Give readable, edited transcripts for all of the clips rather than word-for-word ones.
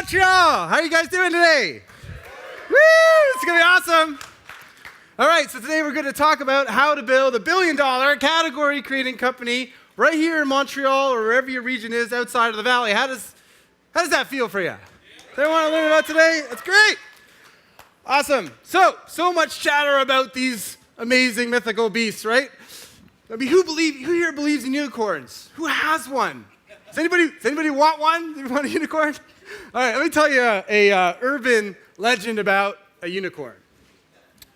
Montreal! How are you guys doing today? Woo! It's going to be awesome. All right, so today we're going to talk about how to build a billion-dollar category-creating company right here in Montreal or wherever your region is outside of the valley. How does that feel for you? They want to learn about today? That's great. Awesome. So much chatter about these amazing mythical beasts, right? I mean, who here believes in unicorns? Who has one? Does anybody want one? Do you want a unicorn? All right, let me tell you a urban legend about a unicorn.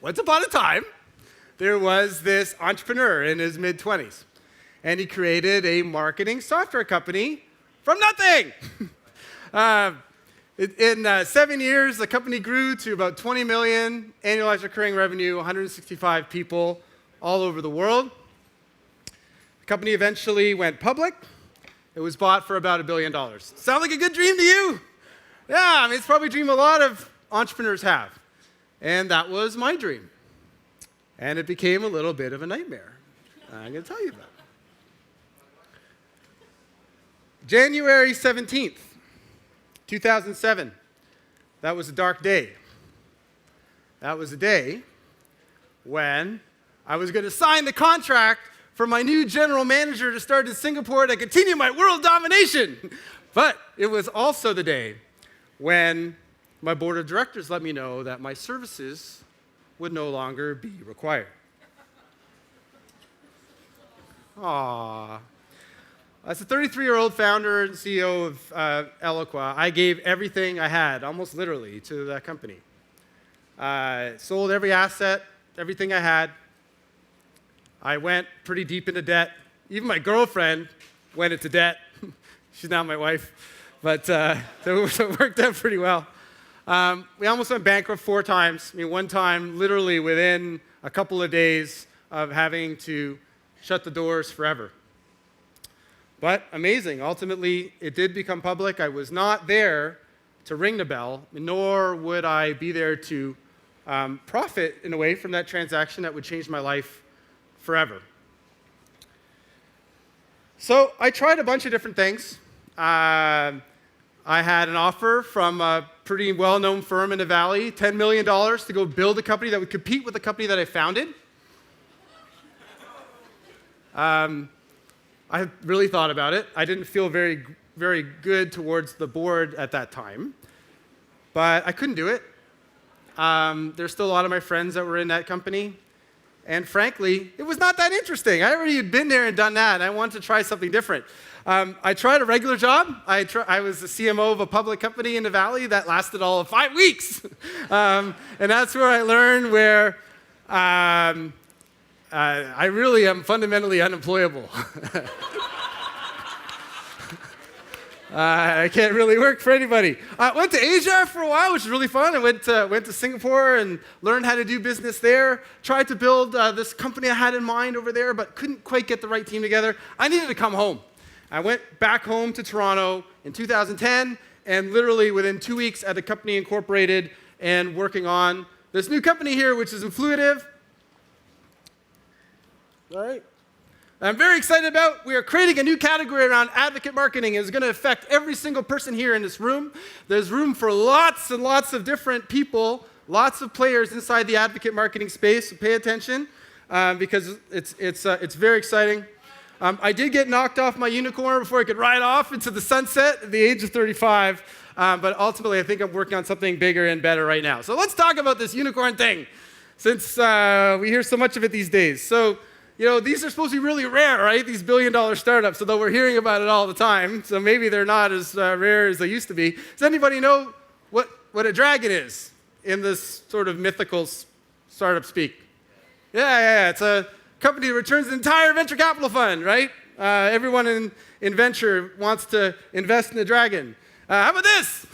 Once upon a time, there was this entrepreneur in his mid-20s, and he created a marketing software company from nothing. In 7 years, the company grew to about 20 million annualized recurring revenue, 165 people all over the world. The company eventually went public. It was bought for about $1 billion. Sound like a good dream to you? Yeah, I mean, it's probably a dream a lot of entrepreneurs have. And that was my dream. And it became a little bit of a nightmare. I'm going to tell you about it. January 17th, 2007. That was a dark day. That was a day when I was going to sign the contract for my new general manager to start in Singapore to continue my world domination. But it was also the day when my board of directors let me know that my services would no longer be required. Aww. As a 33-year-old founder and CEO of Eloqua, I gave everything I had, almost literally, to that company. Sold every asset, everything I had. I went pretty deep into debt. Even my girlfriend went into debt. She's now my wife, but it worked out pretty well. We almost went bankrupt 4 times. I mean, one time, literally within a couple of days of having to shut the doors forever. But amazing. Ultimately, it did become public. I was not there to ring the bell, nor would I be there to profit in a way from that transaction that would change my life forever. So I tried a bunch of different things. I had an offer from a pretty well-known firm in the Valley, $10 million to go build a company that would compete with the company that I founded. I really thought about it. I didn't feel very, very good towards the board at that time, but I couldn't do it. There's still a lot of my friends that were in that company, and frankly, it was not that interesting. I already had been there and done that, and I wanted to try something different. I tried a regular job. I was the CMO of a public company in the Valley that lasted all of 5 weeks, and that's where I learned where I really am fundamentally unemployable. I can't really work for anybody. I went to Asia for a while, which was really fun. I went to Singapore and learned how to do business there. Tried to build this company I had in mind over there, but couldn't quite get the right team together. I needed to come home. I went back home to Toronto in 2010, and literally within 2 weeks, I had the company incorporated and working on this new company here, which is Influitive. All right. I'm very excited about. We are creating a new category around advocate marketing. It's going to affect every single person here in this room. There's room for lots and lots of different people, lots of players inside the advocate marketing space. So pay attention because it's very exciting. I did get knocked off my unicorn before I could ride off into the sunset at the age of 35. But ultimately, I think I'm working on something bigger and better right now. So let's talk about this unicorn thing, since we hear so much of it these days. So, you know, these are supposed to be really rare, right? These billion-dollar startups, although we're hearing about it all the time. So maybe they're not as rare as they used to be. Does anybody know what a dragon is in this sort of mythical startup speak? Yeah. It's a company that returns an entire venture capital fund, right? Everyone in venture wants to invest in a dragon. How about this?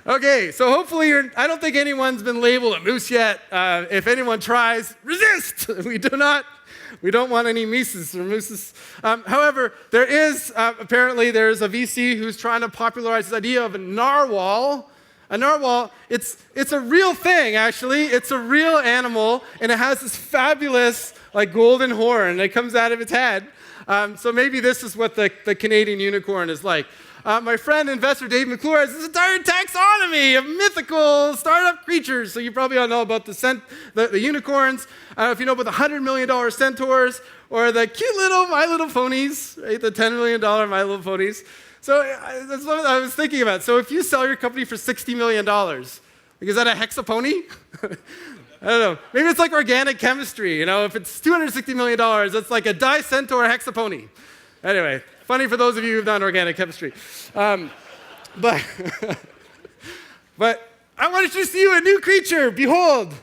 Okay, so hopefully I don't think anyone's been labeled a moose yet. If anyone tries, resist. We don't want any Mises or mooses. However, there's a VC who's trying to popularize this idea of a narwhal. A narwhal, it's a real thing, actually. It's a real animal, and it has this fabulous, golden horn that comes out of its head. So maybe this is what the Canadian unicorn is like. My friend, investor Dave McClure, has this entire taxonomy of mythical startup creatures. So you probably all know about the unicorns. I don't know if you know about the $100 million centaurs or the cute little My Little Ponies, right? The $10 million My Little Ponies. So that's what I was thinking about. So if you sell your company for $60 million, is that a hexapony? I don't know. Maybe it's like organic chemistry. If it's $260 million, it's like a dicentaur hexapony. Anyway, funny for those of you who've done organic chemistry. But I want to see you a new creature. Behold,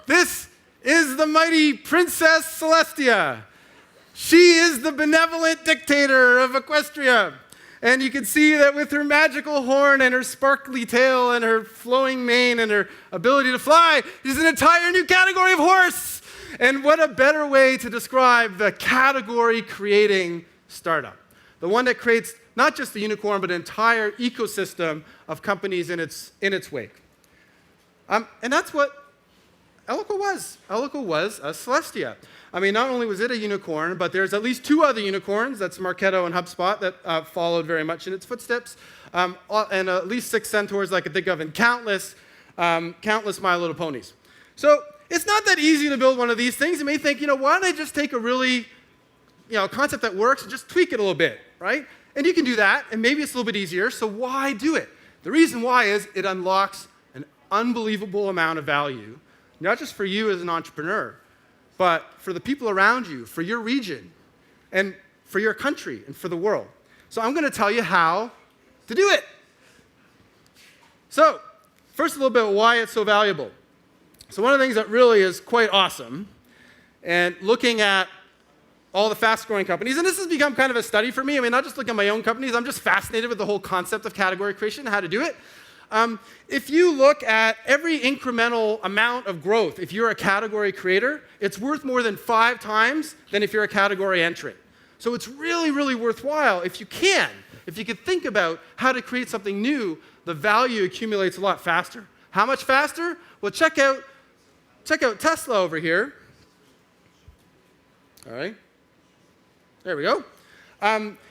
this is the mighty Princess Celestia. She is the benevolent dictator of Equestria. And you can see that with her magical horn and her sparkly tail and her flowing mane and her ability to fly, she's an entire new category of horse. And what a better way to describe the category-creating startup. The one that creates not just the unicorn, but an entire ecosystem of companies in its wake. And that's what Eloqua was. Eloqua was a Celestia. Not only was it a unicorn, but there's at least 2 other unicorns, that's Marketo and HubSpot, that followed very much in its footsteps, and at least 6 centaurs I could think of, and countless My Little Ponies. So it's not that easy to build one of these things. You may think, why don't I just take a really, concept that works and just tweak it a little bit, right? And you can do that, and maybe it's a little bit easier, so why do it? The reason why is it unlocks an unbelievable amount of value, not just for you as an entrepreneur, but for the people around you, for your region, and for your country, and for the world. So I'm going to tell you how to do it. So first, a little bit of why it's so valuable. So one of the things that really is quite awesome, and looking at all the fast-growing companies, and this has become kind of a study for me. Not just looking at my own companies. I'm just fascinated with the whole concept of category creation and how to do it. If you look at every incremental amount of growth, if you're a category creator, it's worth more than 5 times than if you're a category entrant. So it's really, really worthwhile if you can think about how to create something new, the value accumulates a lot faster. How much faster? Well, check out Tesla over here. All right. There we go.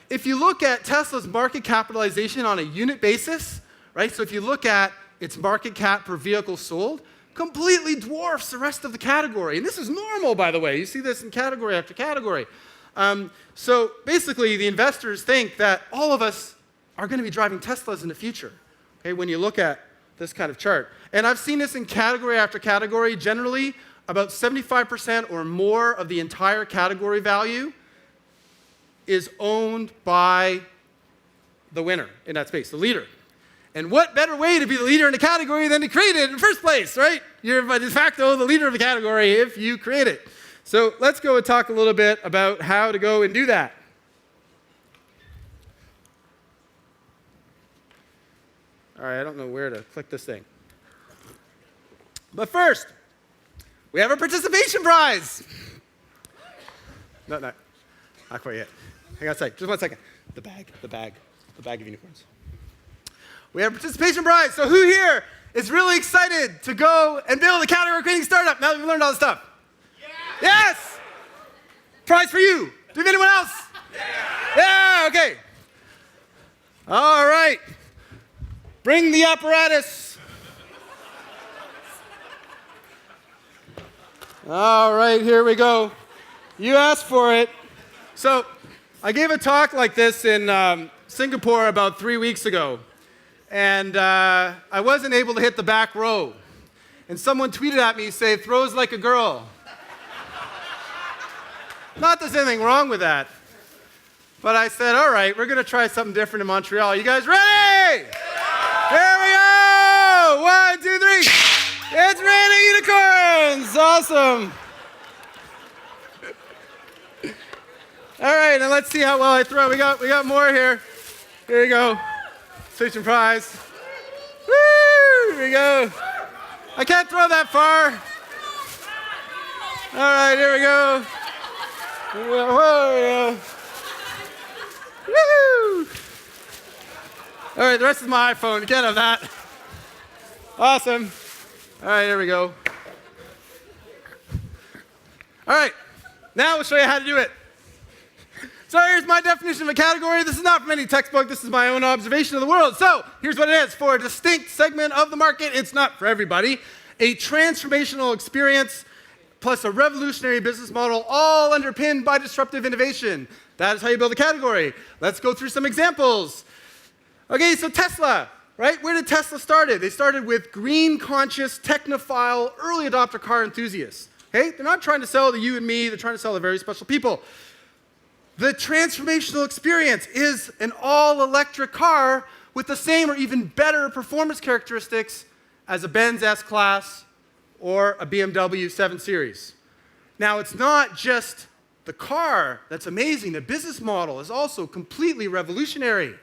If you look at Tesla's market capitalization on a unit basis, right? So if you look at its market cap per vehicle sold, completely dwarfs the rest of the category. And this is normal, by the way. You see this in category after category. So basically, the investors think that all of us are going to be driving Teslas in the future, okay, when you look at this kind of chart. And I've seen this in category after category. Generally, about 75% or more of the entire category value is owned by the winner in that space, the leader. And what better way to be the leader in a category than to create it in the first place, right? You're by de facto the leader of the category if you create it. So let's go and talk a little bit about how to go and do that. All right, I don't know where to click this thing. But first, we have a participation prize. No, not quite yet. Hang on a second, just 1 second. The bag of unicorns. We have a participation prize. So who here is really excited to go and build a category creating startup now that we've learned all this stuff? Yeah. Yes! Prize for you. Do we have anyone else? Yeah, okay. All right. Bring the apparatus. All right, here we go. You asked for it. So I gave a talk like this in Singapore about 3 weeks ago. And I wasn't able to hit the back row. And someone tweeted at me, say, throws like a girl. Not that there's anything wrong with that. But I said, all right, we're going to try something different in Montreal. You guys ready? Here we go! 1, 2, 3. It's raining unicorns! Awesome. All right, now let's see how well I throw. We got more here. Here we go. Station prize. Woo! Here we go. I can't throw that far. All right, here we go. Whoa, woo! All right, the rest is my iPhone. You can't have that. Awesome. All right, here we go. All right, now we'll show you how to do it. So here's my definition of a category. This is not from any textbook. This is my own observation of the world. So here's what it is. For a distinct segment of the market, it's not for everybody. A transformational experience plus a revolutionary business model, all underpinned by disruptive innovation. That is how you build a category. Let's go through some examples. Okay, so Tesla, right? Where did Tesla start? They started with green-conscious, technophile, early adopter car enthusiasts. Okay? They're not trying to sell to you and me. They're trying to sell to very special people. The transformational experience is an all-electric car with the same or even better performance characteristics as a Benz S-Class or a BMW 7 Series. Now, it's not just the car that's amazing. The business model is also completely revolutionary.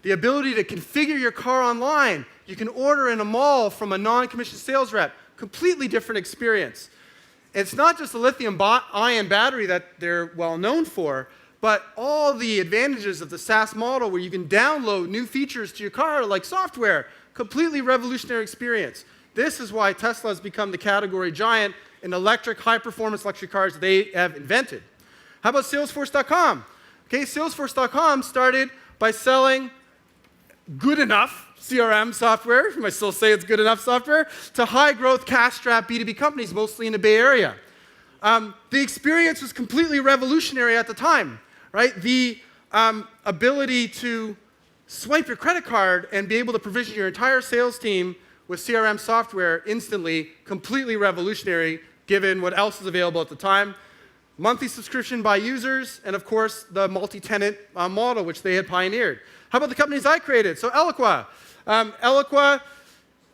The ability to configure your car online. You can order in a mall from a non-commissioned sales rep. Completely different experience. It's not just the lithium-ion battery that they're well known for, but all the advantages of the SaaS model where you can download new features to your car like software. Completely revolutionary experience. This is why Tesla has become the category giant in electric, high-performance luxury cars they have invented. How about Salesforce.com? Okay, Salesforce.com started by selling good enough CRM software, you might still say it's good enough software, to high-growth, cash-strapped B2B companies, mostly in the Bay Area. The experience was completely revolutionary at the time, right? The ability to swipe your credit card and be able to provision your entire sales team with CRM software instantly, completely revolutionary, given what else is available at the time. Monthly subscription by users, and of course, the multi-tenant model, which they had pioneered. How about the companies I created? So Eloqua. Eloqua,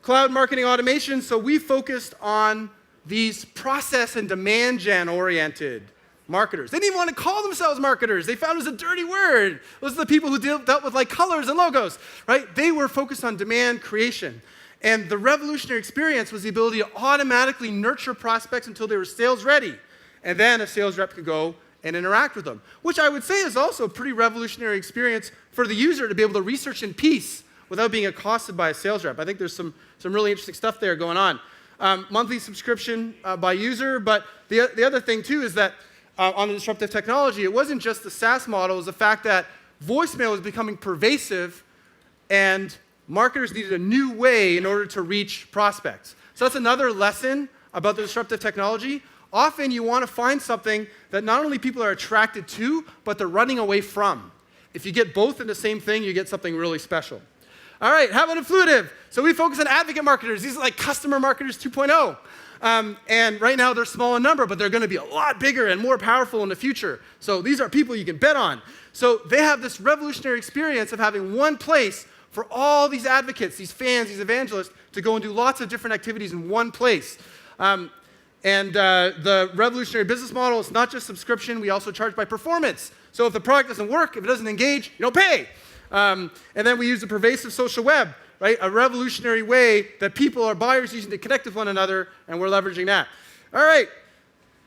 cloud marketing automation. So we focused on these process and demand gen-oriented marketers. They didn't even want to call themselves marketers. They found it was a dirty word. Those are the people who dealt with like colors and logos, right? They were focused on demand creation. And the revolutionary experience was the ability to automatically nurture prospects until they were sales ready. And then a sales rep could go and interact with them, which I would say is also a pretty revolutionary experience for the user to be able to research in peace without being accosted by a sales rep. I think there's some really interesting stuff there going on. Monthly subscription by user, but the other thing too is that on the disruptive technology, it wasn't just the SaaS model, it was the fact that voicemail was becoming pervasive and marketers needed a new way in order to reach prospects. So that's another lesson about the disruptive technology. Often you want to find something that not only people are attracted to, but they're running away from. If you get both in the same thing, you get something really special. All right, how about Influitive? So we focus on advocate marketers. These are like customer marketers 2.0. And right now they're small in number, but they're going to be a lot bigger and more powerful in the future. So these are people you can bet on. So they have this revolutionary experience of having one place for all these advocates, these fans, these evangelists, to go and do lots of different activities in one place. The revolutionary business model is not just subscription, we also charge by performance. So if the product doesn't work, if it doesn't engage, you don't pay. And then we use the pervasive social web, right? A revolutionary way that people are buyers using to connect with one another, and we're leveraging that. All right.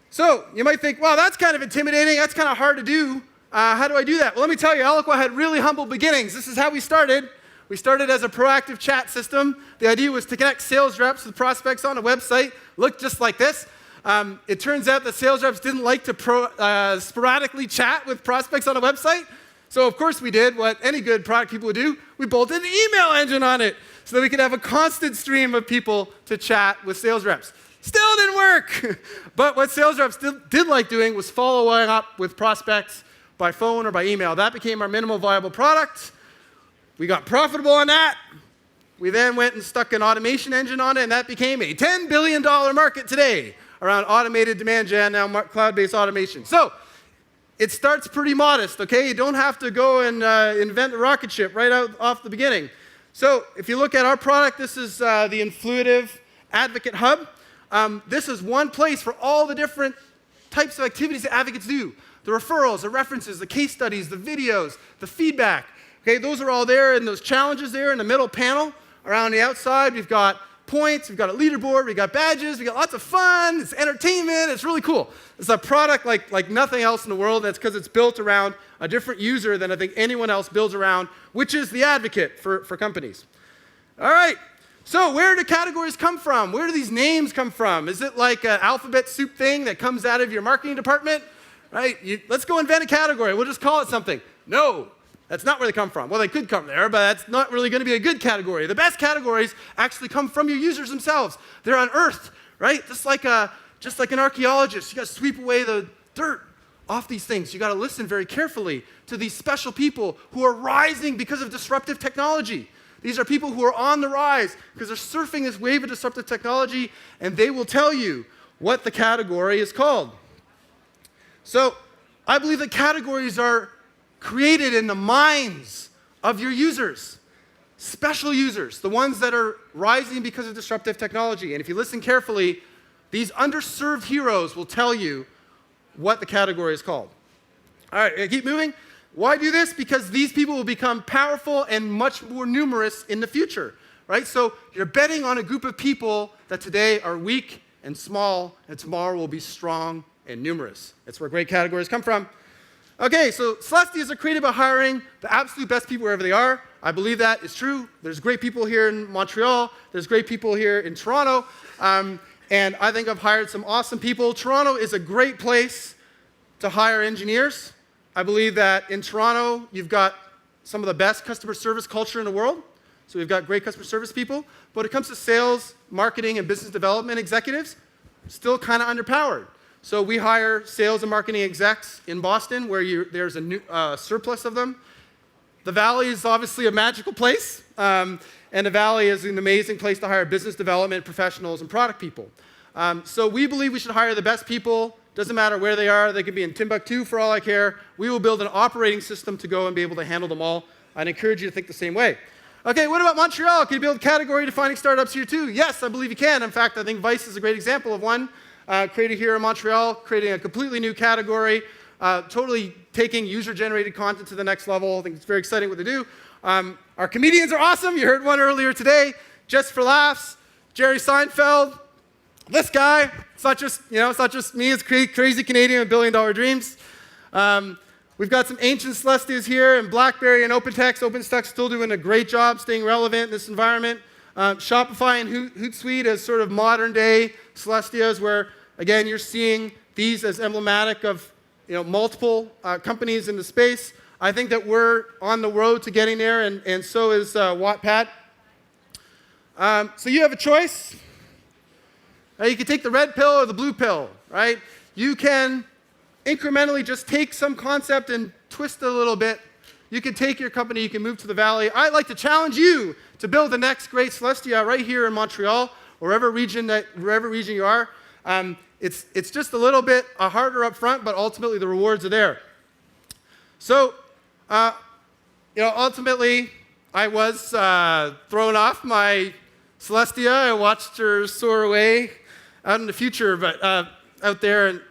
So you might think, wow, that's kind of intimidating. That's kind of hard to do. How do I do that? Well, let me tell you, Eloqua had really humble beginnings. This is how we started. We started as a proactive chat system. The idea was to connect sales reps with prospects on a website. Looked just like this. It turns out that sales reps didn't like to sporadically chat with prospects on a website. So of course we did what any good product people would do. We bolted an email engine on it so that we could have a constant stream of people to chat with sales reps. Still didn't work. But what sales reps did like doing was following up with prospects by phone or by email. That became our minimal viable product. We got profitable on that. We then went and stuck an automation engine on it, and that became a $10 billion market today around automated demand gen, now cloud-based automation. So it starts pretty modest, okay? You don't have to go and invent a rocket ship right out off the beginning. So if you look at our product, this is the Influitive Advocate Hub. This is one place for all the different types of activities that advocates do. The referrals, the references, the case studies, the videos, the feedback. Okay, those are all there, and those challenges there in the middle panel. Around the outside, we've got points, we've got a leaderboard, we've got badges, we've got lots of fun, it's entertainment, it's really cool. It's a product like nothing else in the world. That's because it's built around a different user than I think anyone else builds around, which is the advocate for companies. All right, so where do categories come from? Where do these names come from? Is it like an alphabet soup thing that comes out of your marketing department? right? Let's go invent a category. We'll just call it something. No, that's not where they come from. Well, they could come there, but that's not really going to be a good category. The best categories actually come from your users themselves. They're unearthed, right? Just like an archaeologist, you got to sweep away the dirt off these things. You got to listen very carefully to these special people who are rising because of disruptive technology. These are people who are on the rise because they're surfing this wave of disruptive technology, and they will tell you what the category is called. So I believe that categories are created in the minds of your users, special users, the ones that are rising because of disruptive technology. And if you listen carefully, these underserved heroes will tell you what the category is called. All right, keep moving. Why do this? Because these people will become powerful and much more numerous in the future, right? So you're betting on a group of people that today are weak and small, and tomorrow will be strong and numerous. That's where great categories come from. Okay, so Celestias are created by hiring the absolute best people wherever they are. I believe that is true. There's great people here in Montreal. There's great people here in Toronto. And I think I've hired some awesome people. Toronto is a great place to hire engineers. I believe that in Toronto, you've got some of the best customer service culture in the world. So we've got great customer service people. But when it comes to sales, marketing, and business development executives, still kind of underpowered. So we hire sales and marketing execs in Boston where there's a surplus of them. The Valley is obviously a magical place. And the Valley is an amazing place to hire business development professionals and product people. So we believe we should hire the best people. Doesn't matter where they are. They could be in Timbuktu for all I care. We will build an operating system to go and be able to handle them all. I'd encourage you to think the same way. Okay, what about Montreal? Can you build category defining startups here too? Yes, I believe you can. In fact, I think Vice is a great example of one created here in Montreal, creating a completely new category, totally taking user-generated content to the next level. I think it's very exciting what they do. Our comedians are awesome. You heard one earlier today, Just for Laughs, Jerry Seinfeld. This guy, it's not just me, it's crazy Canadian with billion-dollar dreams. We've got some ancient Celestias here, and BlackBerry and OpenText. OpenText still doing a great job staying relevant in this environment. Shopify and Hootsuite as sort of modern-day Celestias, where, again, you're seeing these as emblematic of multiple companies in the space. I think that we're on the road to getting there, and so is Wattpad. So you have a choice. You can take the red pill or the blue pill, right? You can incrementally just take some concept and twist it a little bit. You can take your company, you can move to the Valley. I'd like to challenge you to build the next great Celestia right here in Montreal, wherever region you are. It's just a little bit harder up front, but ultimately the rewards are there. So, ultimately, I was thrown off my Celestia. I watched her soar away out in the future, but out there, and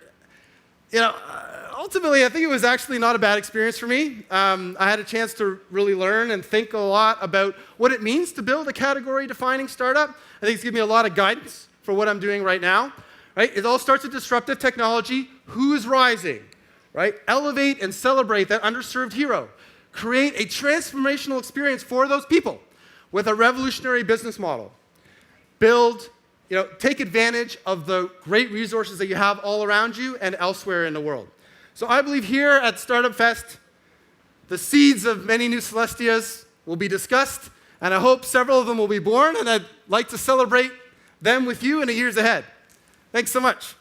ultimately, I think it was actually not a bad experience for me. I had a chance to really learn and think a lot about what it means to build a category-defining startup. I think it's given me a lot of guidance for what I'm doing right now. Right? It all starts with disruptive technology. Who is rising? Right? Elevate and celebrate that underserved hero. Create a transformational experience for those people with a revolutionary business model. Take advantage of the great resources that you have all around you and elsewhere in the world. So I believe here at Startupfest, the seeds of many new Celestias will be discussed, and I hope several of them will be born, and I'd like to celebrate them with you in the years ahead. Thanks so much.